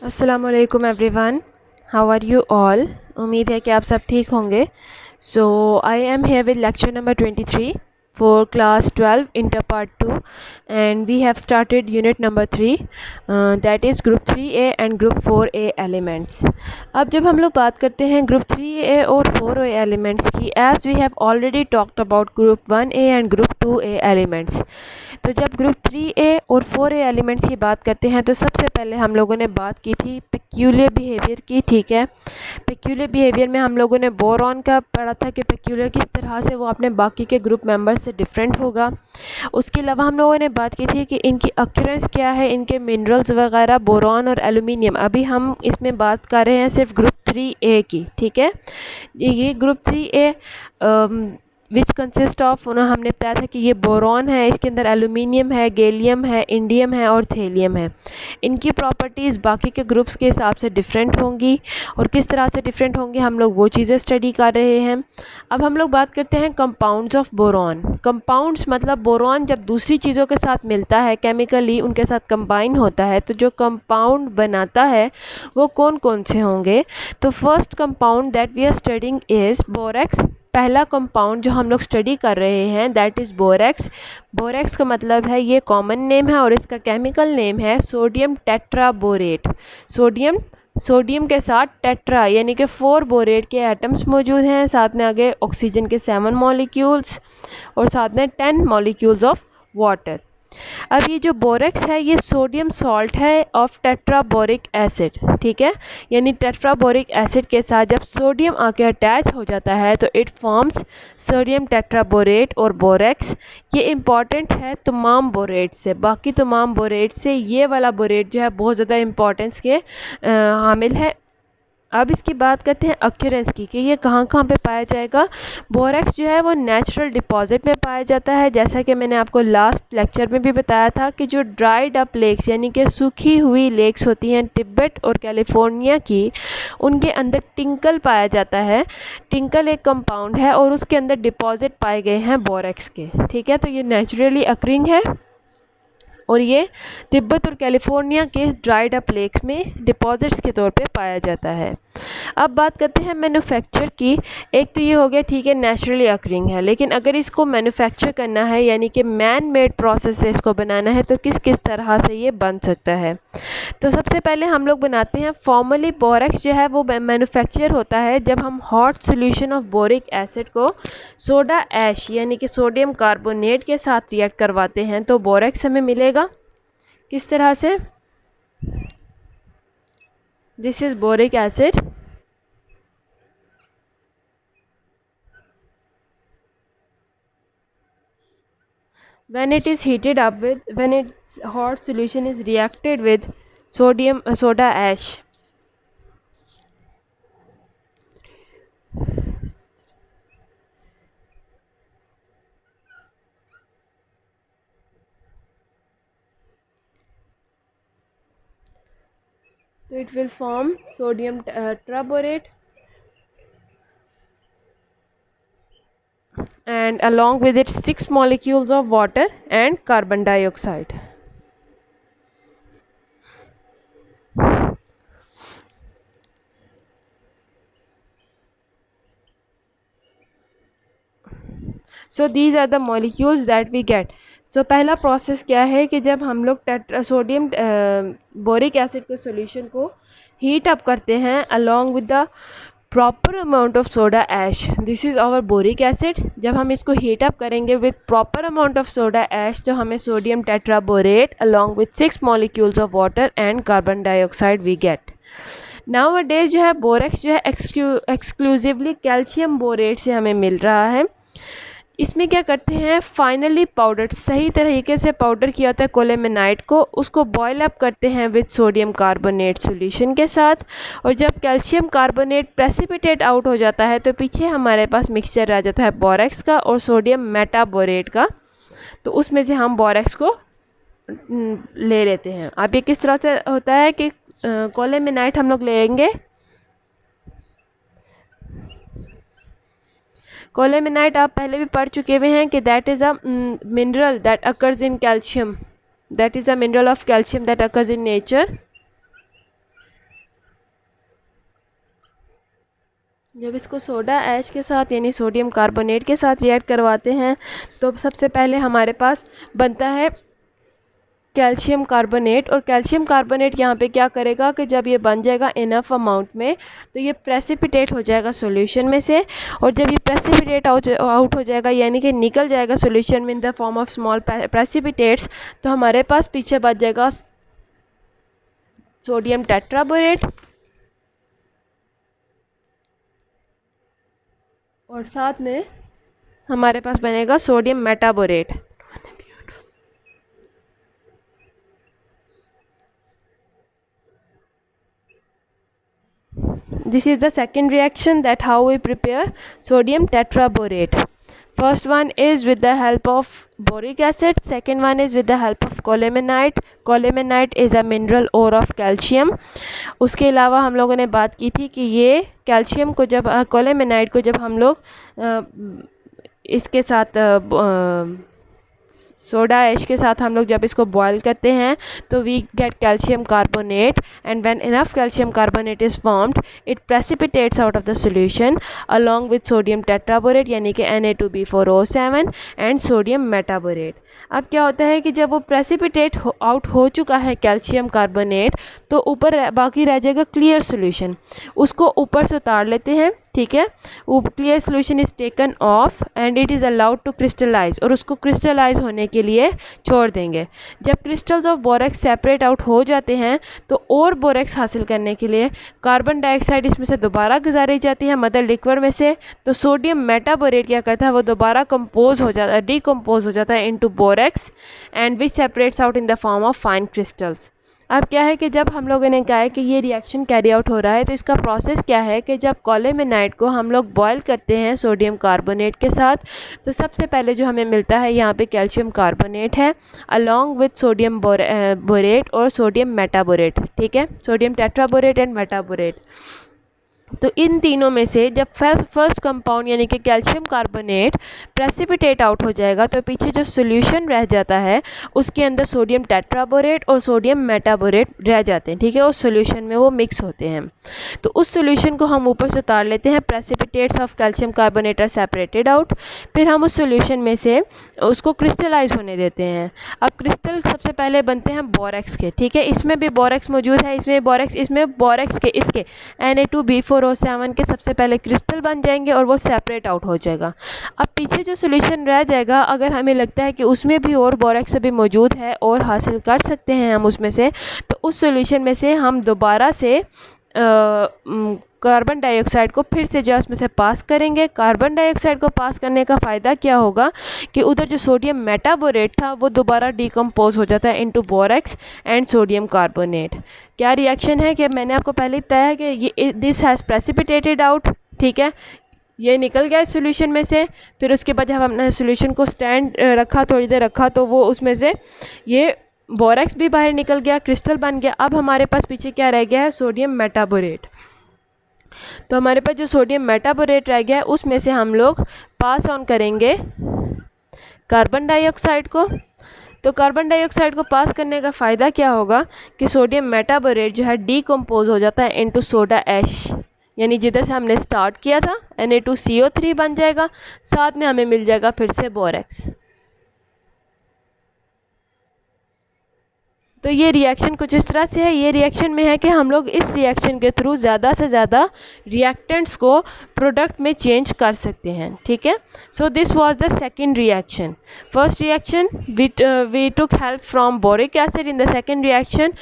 अस्सलामुअलैकुम everyone, how are you all. उम्मीद है कि आप सब ठीक होंगे। So I am here with lecture number 23 for class 12 inter part 2, and we have started unit number 3, that is group 3a and group 4a elements. अब जब हम लोग बात करते हैं group 3a और 4a elements की, as we have already talked about group 1a and group 2a elements, तो जब ग्रुप 3a और 4a एलिमेंट्स की बात करते हैं तो सबसे पहले हम लोगों ने बात की थी पेक्यूलियर बिहेवियर की। ठीक है, पेक्यूलियर बिहेवियर में हम लोगों ने बोरॉन का पढ़ा था कि पेक्यूलियर किस तरह से वो अपने बाकी के ग्रुप मेंबर्स से डिफरेंट होगा। उसके अलावा हम लोगों ने बात की थी कि इनकी अक्यूरेंस क्या है, इनके मिनरल्स वगैरह, बोरॉन और एल्यूमिनियम। अभी हम इसमें बात कर रहे हैं सिर्फ ग्रुप 3a की। ठीक है, ये group 3a which consist of, हमने बताया था कि ये बोरॉन है, इसके अंदर एल्यूमिनियम है, गैलियम है, इंडियम है और थेलियम है। इनकी प्रॉपर्टीज़ बाकी के ग्रुप्स के हिसाब से डिफरेंट होंगी, और किस तरह से डिफरेंट होंगी हम लोग वो चीज़ें स्टडी कर रहे हैं। अब हम लोग बात करते हैं कंपाउंड्स ऑफ बोरॉन। कंपाउंड्स मतलब बोरॉन जब दूसरी चीज़ों के साथ मिलता है, केमिकली उनके साथ कंबाइन होता है, तो जो कंपाउंड बनाता है वो कौन कौन से होंगे। तो first compound that we are studying is borax. पहला कंपाउंड जो हम लोग स्टडी कर रहे हैं दैट इज़ बोरेक्स। बोरेक्स का मतलब है, ये कॉमन नेम है और इसका केमिकल नेम है सोडियम टेट्राबोरेट। सोडियम के साथ टेट्रा यानी कि 4 बोरेट के एटम्स मौजूद हैं, साथ में आगे ऑक्सीजन के 7 मॉलिक्यूल्स और साथ में 10 मॉलिक्यूल्स ऑफ वाटर। अब ये जो बोरेक्स है ये सोडियम सॉल्ट है ऑफ टेट्राबोरिक एसिड। ठीक है, यानी टेट्राबोरिक एसिड के साथ जब सोडियम आके अटैच हो जाता है तो इट फॉर्म्स सोडियम टेट्राबोरेट और बोरेक्स। ये इम्पॉर्टेंट है तमाम बोरेट से, बाकी तमाम बोरेट से ये वाला बोरेट जो है बहुत ज़्यादा इम्पॉर्टेंस के हामिल है। अब इसकी बात करते हैं अक्यूरेंस की कि ये कहाँ कहाँ पे पाया जाएगा। बोरेक्स जो है वो नेचुरल डिपॉजिट में पाया जाता है, जैसा कि मैंने आपको लास्ट लेक्चर में भी बताया था कि जो ड्राइड अप लेक्स यानी कि सूखी हुई लेक्स होती हैं तिब्बत और कैलिफोर्निया की, उनके अंदर टिंकल पाया जाता है। टिंकल एक कंपाउंड है और उसके अंदर डिपॉजिट पाए गए हैं बोरेक्स के। ठीक है, तो ये नेचुरली अक्रिंग है और ये तिब्बत और कैलिफोर्निया के ड्राइड अप लेक्स में डिपॉजिट्स के तौर पे पाया जाता है। अब बात करते हैं मैन्युफैक्चर की। एक तो ये हो गया, ठीक है, नेचुरली अकरिंग है, लेकिन अगर इसको मैन्युफैक्चर करना है यानी कि मैन मेड प्रोसेस से इसको बनाना है तो किस किस तरह से ये बन सकता है। तो सबसे पहले हम लोग बनाते हैं फॉर्मली बोरेक्स जो है वो मैन्युफैक्चर होता है जब हम hot solution of boric acid को सोडा ऐश यानी कि सोडियम कार्बोनेट के साथ रिएक्ट करवाते हैं तो बोरेक्स हमें मिलेगा। किस तरह से, this is boric acid. When it is heated up with, when its hot solution is reacted with sodium soda ash, so it will form sodium triborate, and along with it 6 molecules of water and carbon dioxide. So these are the molecules that we get. So पहला process क्या है कि जब हम लोग sodium boric acid के solution को heat up करते हैं along with the proper amount of soda ash, this is our boric acid. जब हम इसको हीट अप करेंगे with proper amount of soda ash तो हमें sodium tetraborate along with 6 molecules of water and carbon dioxide we get. Nowadays जो है borax जो है एक्सक्लूसिवली कैल्शियम बोरेट से हमें मिल रहा है। इसमें क्या करते हैं, फाइनली पाउडर सही तरीके से पाउडर किया होता है कोलेमेनाइट को, उसको बॉयल अप करते हैं विद सोडियम कार्बोनेट सॉल्यूशन के साथ, और जब कैल्शियम कार्बोनेट प्रेसिपिटेट आउट हो जाता है तो पीछे हमारे पास मिक्सचर आ जाता है बोरेक्स का और सोडियम मेटाबोरेट का, तो उसमें से हम बोरेक्स को ले लेते हैं। अब ये किस तरह से होता है कि कोलेमेनाइट हम लोग लेंगे, कोलेमेनाइट आप पहले भी पढ़ चुके हुए हैं कि that is a mineral that occurs in calcium, that is a mineral of calcium that occurs in nature. जब इसको सोडा ऐश के साथ यानी सोडियम कार्बोनेट के साथ रिएक्ट करवाते हैं तो सबसे पहले हमारे पास बनता है कैल्शियम कार्बोनेट। और कैल्शियम कार्बोनेट यहाँ पे क्या करेगा कि जब ये बन जाएगा इनफ अमाउंट में तो ये प्रेसिपिटेट हो जाएगा सॉल्यूशन में से। और जब ये प्रेसिपिटेट आउट हो जाएगा यानी कि निकल जाएगा सॉल्यूशन में in the form of small precipitates, तो हमारे पास पीछे बच जाएगा सोडियम टेट्राबोरेट और साथ में हमारे पास बनेगा sodium metaborate. This is the second reaction that how we prepare sodium tetraborate. First one is with the help of boric acid, second one is with the help of colemanite. Colemanite is a mineral ore of calcium. उसके अलावा हम लोगों ने बात की थी कि ये कैल्शियम को जब कोलेमेनाइट को जब हम लोग इसके साथ सोडा ऐश के साथ हम लोग जब इसको बॉयल करते हैं तो we get calcium carbonate and when enough calcium carbonate is formed it precipitates out of the solution along with sodium tetraborate यानी कि Na2B4O7 एंड सोडियम मेटाबोरेट। अब क्या होता है कि जब वो प्रेसिपिटेट आउट हो चुका है कैल्शियम कार्बोनेट तो ऊपर बाकी रह जाएगा क्लियर सॉल्यूशन, उसको ऊपर से उतार लेते हैं। ठीक है, वो clear solution is taken off and it is allowed to crystallize और उसको क्रिस्टलाइज होने के लिए छोड़ देंगे। जब crystals of borax separate out हो जाते हैं तो और बोरेक्स हासिल करने के लिए कार्बन डाइऑक्साइड इसमें से दोबारा गुजारी जाती है मदर लिक्विड में से, तो सोडियम मेटाबोरेट क्या करता है वो दोबारा कंपोज हो जाता है, डीकम्पोज हो जाता है into borax and which separates out in the form of fine crystals. अब क्या है कि जब हम लोगों ने कहा है कि ये रिएक्शन कैरी आउट हो रहा है तो इसका प्रोसेस क्या है कि जब कोलेमेनाइट को हम लोग बॉयल करते हैं सोडियम कार्बोनेट के साथ तो सबसे पहले जो हमें मिलता है यहाँ पे कैल्शियम कार्बोनेट है अलोंग विथ सोडियम बोरेट और सोडियम मेटाबोरेट। ठीक है, सोडियम टेट्राबोरेट एंड मेटाबोरेट। तो इन तीनों में से जब फर्स्ट कंपाउंड यानी कि कैल्शियम कार्बोनेट प्रेसिपिटेट आउट हो जाएगा तो पीछे जो सॉल्यूशन रह जाता है उसके अंदर सोडियम टेट्राबोरेट और सोडियम मेटाबोरेट रह जाते हैं। ठीक है, उस सॉल्यूशन में वो मिक्स होते हैं तो उस सॉल्यूशन को हम ऊपर से उतार लेते हैं। Precipitates of calcium carbonate are separated out, फिर हम उस सॉल्यूशन में से उसको क्रिस्टलाइज होने देते हैं। अब क्रिस्टल सबसे पहले बनते हैं बोरेक्स के। ठीक है, इसमें भी बोरेक्स मौजूद है, इसमें बोरेक्स के इसके Na2B4O7 के सबसे पहले क्रिस्टल बन जाएंगे और वो सेपरेट आउट हो जाएगा। अब पीछे जो सॉल्यूशन रह जाएगा अगर हमें लगता है कि उसमें भी और बोरेक्स भी मौजूद है और हासिल कर सकते हैं हम उसमें से, तो उस सॉल्यूशन में से हम दोबारा से कार्बन डाइऑक्साइड को फिर से जो उसमें से पास करेंगे। कार्बन डाइऑक्साइड को पास करने का फ़ायदा क्या होगा कि उधर जो सोडियम मेटाबोरेट था वो दोबारा डीकम्पोज हो जाता है into borax and sodium carbonate. क्या रिएक्शन है कि मैंने आपको पहले ही बताया कि ये दिस हैज़ प्रेसिपिटेटेड आउट। ठीक है, ये निकल गया इस सॉल्यूशन में से, फिर उसके बाद जब हमने सॉल्यूशन को स्टैंड रखा थोड़ी देर रखा तो वो उसमें से ये बोरेक्स भी बाहर निकल गया, क्रिस्टल बन गया। अब हमारे पास पीछे क्या रह गया है, सोडियम मेटाबोरेट। तो हमारे पास जो सोडियम मेटाबोरेट रह गया है उसमें से हम लोग पास ऑन करेंगे कार्बन डाइऑक्साइड को। तो कार्बन डाइऑक्साइड को पास करने का फ़ायदा क्या होगा कि सोडियम मेटाबोरेट जो है डीकम्पोज हो जाता है इनटू सोडा ऐश, यानी जिधर से हमने स्टार्ट किया था Na2CO3 बन जाएगा, साथ में हमें मिल जाएगा फिर से बोरेक्स। तो ये रिएक्शन कुछ इस तरह से है। ये रिएक्शन में है कि हम लोग इस रिएक्शन के थ्रू ज़्यादा से ज़्यादा रिएक्टेंट्स को प्रोडक्ट में चेंज कर सकते हैं। ठीक है, so this was the second reaction. First reaction we took help from boric acid, in the second reaction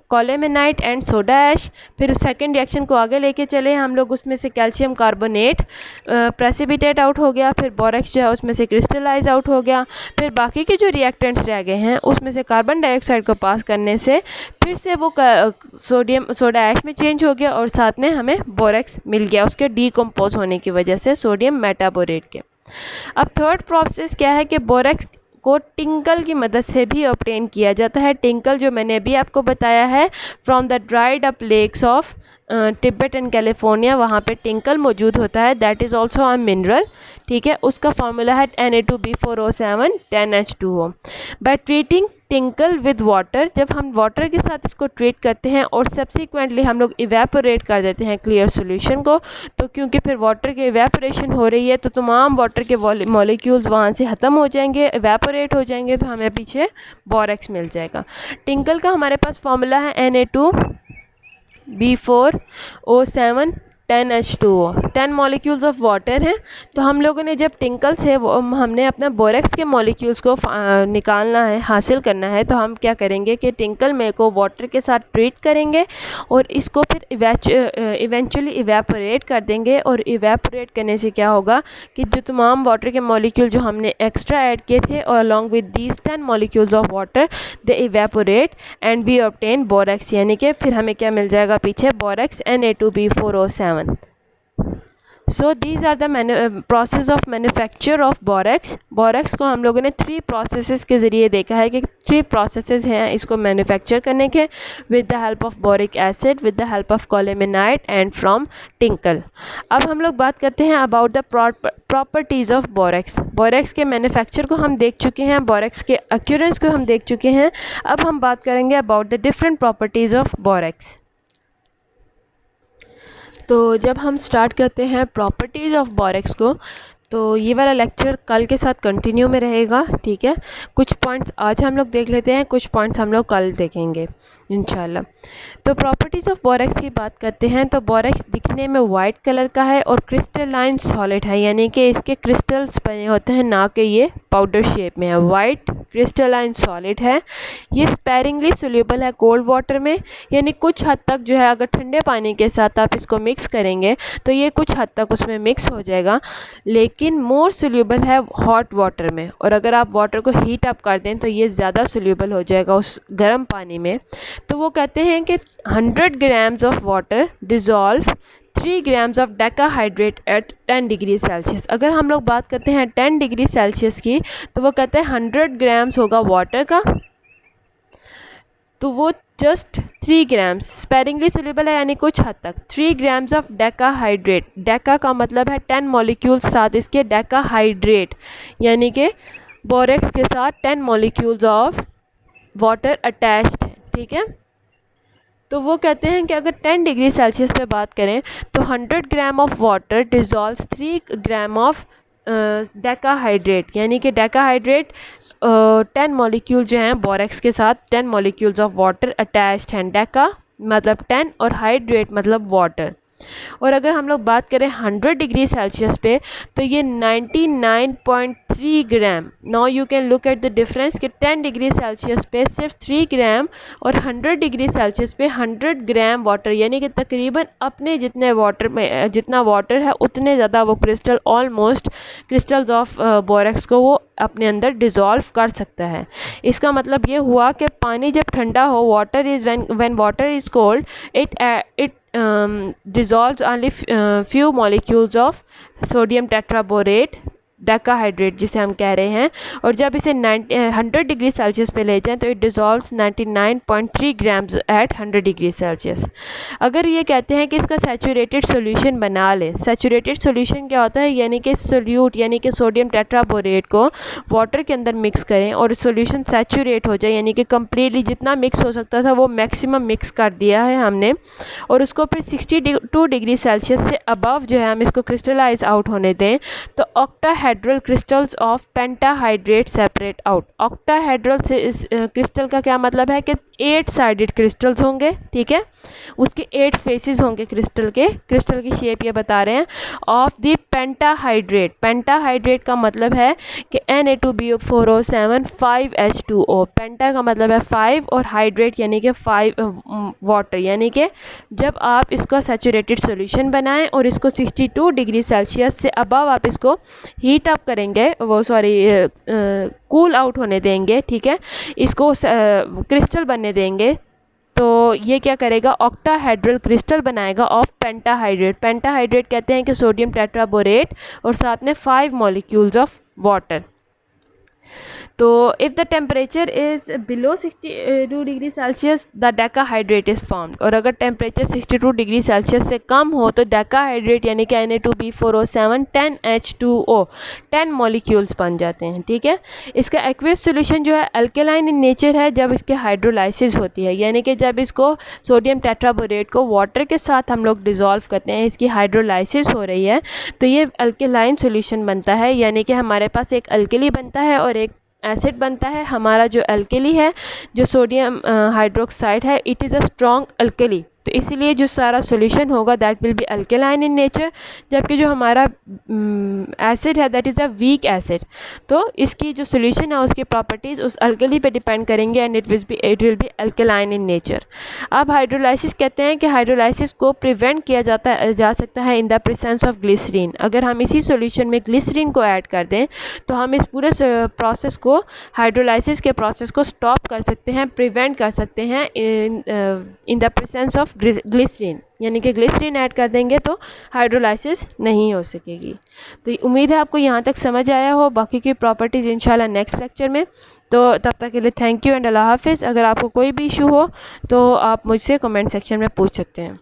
colemanite and soda ash. फिर सेकंड रिएक्शन को आगे लेके चले हम लोग, उसमें से कैल्शियम कार्बोनेट प्रेसिपिटेट आउट हो गया, फिर बोरेक्स जो है उसमें से क्रिस्टलाइज आउट हो गया, फिर बाकी के जो रिएक्टेंट्स रह गए हैं उसमें से कार्बन डाइऑक्साइड को पास करने से फिर से वो सोडियम सोडा ऐश में चेंज हो गया और साथ में हमें बोरेक्स मिल गया उसके डीकम्पोज होने की वजह से सोडियम मेटाबोरेट के। अब थर्ड प्रोसेस क्या है कि बोरेक्स को टिंकल की मदद से भी ऑब्टेन किया जाता है। टिंकल जो मैंने अभी आपको बताया है from the dried up lakes of Tibet and California, वहाँ पे टिंकल मौजूद होता है, that is also a mineral, ठीक है। उसका फार्मूला है Na2B4O7 10H2O। By treating tinkal with water, जब हम वाटर के साथ इसको ट्रीट करते हैं और सब्सिक्वेंटली हम लोग इवेपोरेट कर देते हैं क्लियर सॉल्यूशन को, तो क्योंकि फिर वाटर की इवेपोरेशन हो रही है तो तमाम वाटर के मॉलिक्यूल्स वहाँ से ख़त्म हो जाएंगे, इवेपोरेट हो जाएंगे, तो हमें पीछे बोरेक्स मिल जाएगा। टिंकल का हमारे पास फार्मूला है Na2B4O7 10H2O, 10 molecules of water हैं। तो हम लोगों ने जब टिंकल से हमने अपना बोरेक्स के मॉलिक्यूल्स को निकालना है, हासिल करना है, तो हम क्या करेंगे कि टिंकल में को वाटर के साथ ट्रीट करेंगे और इसको फिर इवेंचुअली इवेपोरेट कर देंगे। और इवेपोरेट करने से क्या होगा कि जो तमाम वाटर के मॉलिक्यूल जो हमने एक्स्ट्रा ऐड किए थे और along with these 10 molecules of water they evaporate and we obtain borax, यानी कि फिर हमें क्या मिल जाएगा पीछे, borax Na2B4O7। So these are the process of manufacture of borax. Borax को हम लोगों ने 3 प्रोसेसेस के ज़रिए देखा है कि 3 प्रोसेसेस हैं इसको मैन्युफैक्चर करने के, with the help of boric acid, with the help of colemanite and from tincal. अब हम लोग बात करते हैं about the properties of borax. Borax के मैन्युफैक्चर को हम देख चुके हैं, बोरेक्स के अक्यूरेंस को हम देख चुके हैं। अब हम बात करेंगे about the different properties of borax. तो जब हम स्टार्ट करते हैं प्रॉपर्टीज़ ऑफ बोरेक्स को, तो ये वाला लेक्चर कल के साथ कंटिन्यू में रहेगा, ठीक है। कुछ पॉइंट्स आज हम लोग देख लेते हैं, कुछ पॉइंट्स हम लोग कल देखेंगे इंशाल्लाह। तो प्रॉपर्टीज़ ऑफ बोरेक्स की बात करते हैं, तो बोरेक्स दिखने में वाइट कलर का है और क्रिस्टलाइन सॉलिड है, यानी कि इसके क्रिस्टल्स बने होते हैं, ना कि ये पाउडर शेप में है। वाइट क्रिस्टलाइन सॉलिड है। ये स्पेरिंगली सोल्यूबल है कोल्ड वाटर में, यानी कुछ हद तक जो है अगर ठंडे पानी के साथ आप इसको मिक्स करेंगे तो ये कुछ हद तक उसमें मिक्स हो जाएगा, लेकिन मोर सोल्यूबल है हॉट वाटर में। और अगर आप वाटर को हीट अप कर दें तो ये ज़्यादा सोल्यूबल हो जाएगा उस गर्म पानी में। तो वो कहते हैं कि 100 grams of water dissolve 3 grams of decahydrate at 10 degree Celsius. अगर हम लोग बात करते हैं 10 डिग्री सेल्सियस की, तो वो कहते हैं 100 ग्राम्स होगा वाटर का, तो वो जस्ट 3 ग्राम्स स्पेरिंगली सोल्यूबल है, यानी कुछ हद तक 3 ग्राम्स ऑफ डेकाहाइड्रेट। डेका का मतलब है 10 मॉलिक्यूल्स साथ इसके डेकाहाइड्रेट, यानी कि बोरेक्स के साथ 10 मॉलिक्यूल्स ऑफ वाटर अटैच्ड है, ठीक है। तो वो कहते हैं कि अगर 10 डिग्री सेल्सियस पे बात करें तो 100 gram of water dissolve 3 gram of decahydrate, यानी कि डेकाहाइड्रेट 10 मॉलिक्यूल जो हैं बोरेक्स के साथ 10 मॉलिक्यूल्स ऑफ वाटर अटैच्ड हैं। डेका मतलब 10 और हाइड्रेट मतलब वाटर। और अगर हम लोग बात करें 100 डिग्री सेल्सियस पे तो ये 99.3 gram. Now you can look at the difference कि 10 डिग्री सेल्सियस पे सिर्फ 3 ग्राम और 100 डिग्री सेल्सियस पे 100 ग्राम वाटर, यानी कि तकरीबन अपने जितने वाटर में जितना वाटर है उतने ज़्यादा वो crystal almost crystals of borax को वो अपने अंदर डिज़ोल्व कर सकता है। इसका मतलब ये हुआ कि पानी जब ठंडा हो, water is when water is cold it dissolves only few molecules of sodium tetraborate decahydrate जिसे हम कह रहे हैं, और जब इसे 100 डिग्री सेल्सियस पे ले जाएं तो it dissolves 99.3 grams at 100 degree Celsius. अगर ये कहते हैं कि इसका सैचुरेटेड सॉल्यूशन बना लें, सैचुरेटेड सॉल्यूशन क्या होता है, यानी कि सोल्यूट यानी कि सोडियम टेट्राबोरेट को वाटर के अंदर मिक्स करें और सॉल्यूशन सैचुरेट हो जाए, यानी कि कम्प्लीटली जितना मिक्स हो सकता था वो मैक्सिमम मिक्स कर दिया है हमने, और उसको फिर 62 डिग्री सेल्सियस से अबव जो है हम इसको क्रिस्टलाइज आउट होने दें, तो octahedral crystals of pentahydrate separate out. Octahedral से इस क्रिस्टल का क्या मतलब है कि 8 साइडेड क्रिस्टल्स होंगे, ठीक है। उसके 8 फेसेस होंगे क्रिस्टल के, क्रिस्टल की शेप ये बता रहे हैं ऑफ द पेंटाहाइड्रेट। पेंटाहाइड्रेट का मतलब है कि Na2B4O7 5H2O। पेंटा का मतलब है 5 और हाइड्रेट यानी कि 5 वाटर, यानी कि जब आप इसका सैचुरेटेड सॉल्यूशन बनाएं और इसको 62 डिग्री सेल्सियस से अबव आप इसको हीट अप करेंगे, वो कूल आउट होने देंगे, ठीक है, इसको क्रिस्टल बनने देंगे, तो ये क्या करेगा, ऑक्टाहेड्रल क्रिस्टल बनाएगा ऑफ पेंटाहाइड्रेट। पेंटाहाइड्रेट कहते हैं कि सोडियम टेट्राबोरेट और साथ में 5 मॉलिक्यूल्स ऑफ वाटर। तो if the temperature is below 62 degree Celsius the decahydrate is formed, और अगर टेम्परेचर 62 डिग्री सेल्सियस से कम हो तो डेकाहाइड्रेट यानी कि Na2B4O7 10H2O 10 मॉलिक्यूल्स बन जाते हैं। ठीक है, इसका एक्वियस सॉल्यूशन जो है अल्केलाइन इन नेचर है जब इसके हाइड्रोलाइसिस होती है, यानी कि जब इसको सोडियम टेट्राबोरेट को वाटर के साथ हम लोग डिज़ोल्व करते हैं, इसकी हाइड्रोलाइसिस हो रही है तो ये अल्केलाइन सॉल्यूशन बनता है, यानी कि हमारे पास एक अल्केली बनता है और एक एसिड बनता है। हमारा जो अल्केली है जो सोडियम हाइड्रोक्साइड है, it is a strong alkali, तो इसीलिए जो सारा सॉल्यूशन होगा that will be alkaline in nature, जबकि जो हमारा एसिड है that is a weak acid. तो इसकी जो सॉल्यूशन है उसकी प्रॉपर्टीज़ उस अल्केली पे डिपेंड करेंगे and it will be alkaline in nature. अब हाइड्रोलाइसिस कहते हैं कि हाइड्रोलाइसिस को प्रिवेंट किया जा सकता है in the presence of glycerine. अगर हम इसी सॉल्यूशन में ग्लिसरीन को ऐड कर दें तो हम इस पूरे प्रोसेस को, हाइड्रोलाइसिस के प्रोसेस को स्टॉप कर सकते हैं, प्रिवेंट कर सकते हैं in the presence of glycerine, यानी कि ग्लिसरीन ऐड कर देंगे तो हाइड्रोलाइसिस नहीं हो सकेगी। तो उम्मीद है आपको यहाँ तक समझ आया हो, बाकी की प्रॉपर्टीज़ इंशाल्लाह नेक्स्ट लेक्चर में। तो तब तक के लिए थैंक यू एंड अल्लाह हाफिज़। अगर आपको कोई भी इशू हो तो आप मुझसे कमेंट सेक्शन में पूछ सकते हैं।